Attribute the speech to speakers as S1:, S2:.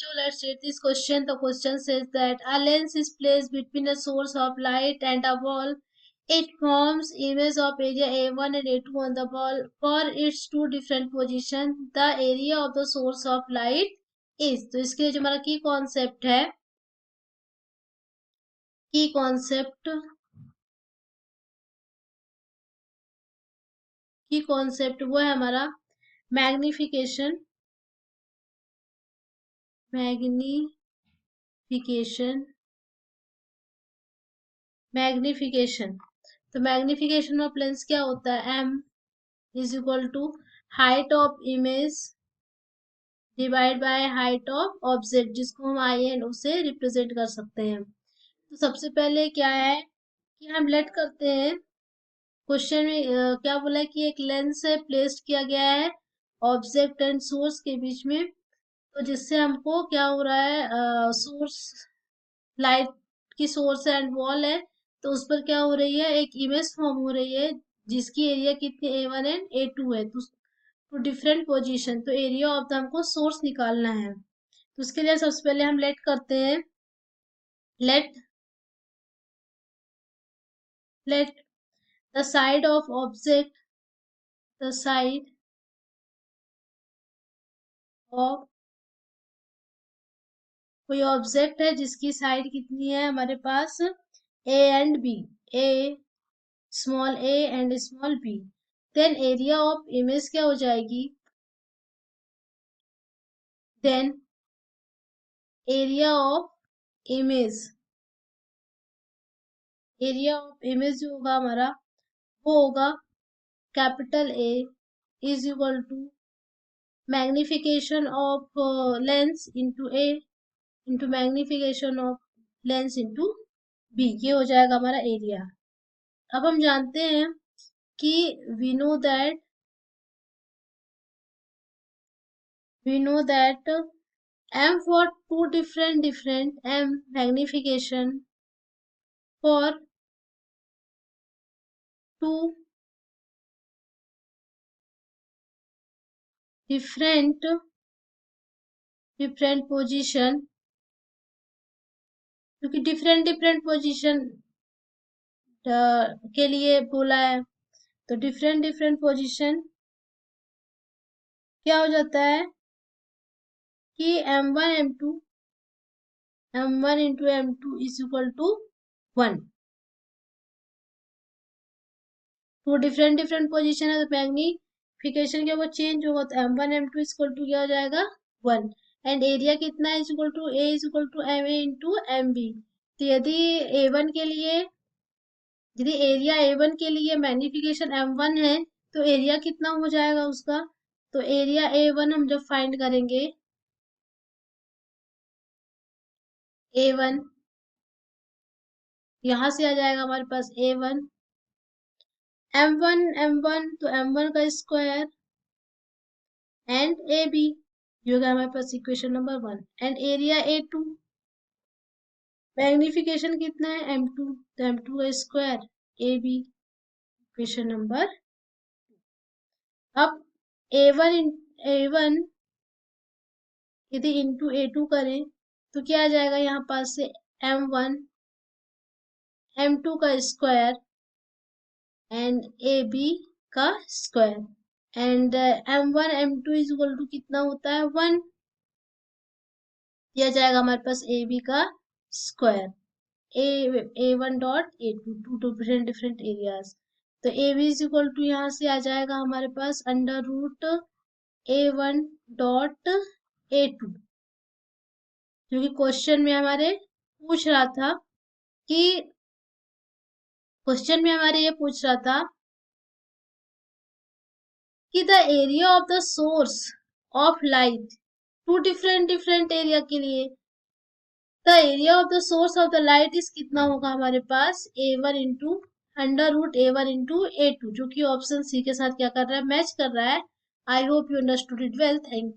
S1: So let's read this question. The question says that a lens is placed between a source of light and a wall. It forms image of area A1 and A2 on the wall. For its two different position, the area of the source of light is. तो इसके लिए जो हमारा की concept है, की concept वो है हमारा मैग्निफिकेशन मैग्निफिकेशन तो मैग्निफिकेशन ऑफ लेंस क्या होता है, m is equal to height of image divide by height of object, जिसको हम आई एन उसे रिप्रेजेंट कर सकते हैं। तो सबसे पहले क्या है कि हम लेट करते हैं, क्वेश्चन में क्या बोला है कि एक लेंस है प्लेस्ड किया गया है ऑब्जेक्ट एंड सोर्स के बीच में, तो जिससे हमको क्या हो रहा है, सोर्स लाइट की सोर्स एंड वॉल है, तो उस पर क्या हो रही है, एक इमेज फॉर्म हो रही है जिसकी एरिया कितनी A1 एंड A2 है। तो डिफरेंट पोजीशन, तो एरिया ऑफ द हमको सोर्स निकालना है। तो उसके लिए सबसे पहले हम लेट करते हैं, let the side of object, the side of कोई ऑब्जेक्ट है जिसकी साइड कितनी है हमारे पास A and B, A small a and small b, then area of image क्या हो जाएगी, देन एरिया ऑफ इमेज जो होगा हमारा वो होगा capital A is equal to magnification of lens into A into magnification of lens into B, ये हो जाएगा हमारा एरिया। अब हम जानते हैं कि we know that m for two different m magnification for two different position, क्योंकि डिफरेंट पोजीशन के लिए बोला है, तो डिफरेंट पोजीशन क्या हो जाता है कि m1 into m2 is equal to 1। तो डिफरेंट पोजीशन है, तो मैग्निफिकेशन क्या वो चेंज होगा, तो m1 m2 is equal to क्या हो जाएगा 1, एंड एरिया कितना है is equal to a is equal to ma into mb। तो यदि a1 के लिए, यदि एरिया A1 के लिए मैग्निफिकेशन M1 है, तो एरिया कितना हो जाएगा उसका, तो एरिया A1 हम जब फाइंड करेंगे, A1 यहां से आ जाएगा हमारे पास A1 M1 तो M1 का स्क्वायर एंड AB, जो होगा हमारे पास equation number 1, and area A2 magnification कितना है M2, तो M2 का स्क्वायर AB, इक्वेशन नंबर। अब A1 यदि इंटू A2 करें तो क्या आ जाएगा यहाँ पास से M1 M2 का स्क्वायर एंड AB का square, and M1 M2 is equal to कितना होता है 1, यह जाएगा हमारे पास AB का square, A1 dot A2, two different areas. तो AB इज इक्वल टू यहाँ से आ जाएगा हमारे पास under root A1 dot A2, क्योंकि क्वेश्चन में हमारे पूछ रहा था कि ये पूछ रहा था कि the area of the source of light to different area के लिए, the area of the source of the light is कितना होगा हमारे पास A1 into under root A1 into A2, जो कि ऑप्शन सी के साथ क्या कर रहा है, मैच कर रहा है। I hope you understood it well, thank you.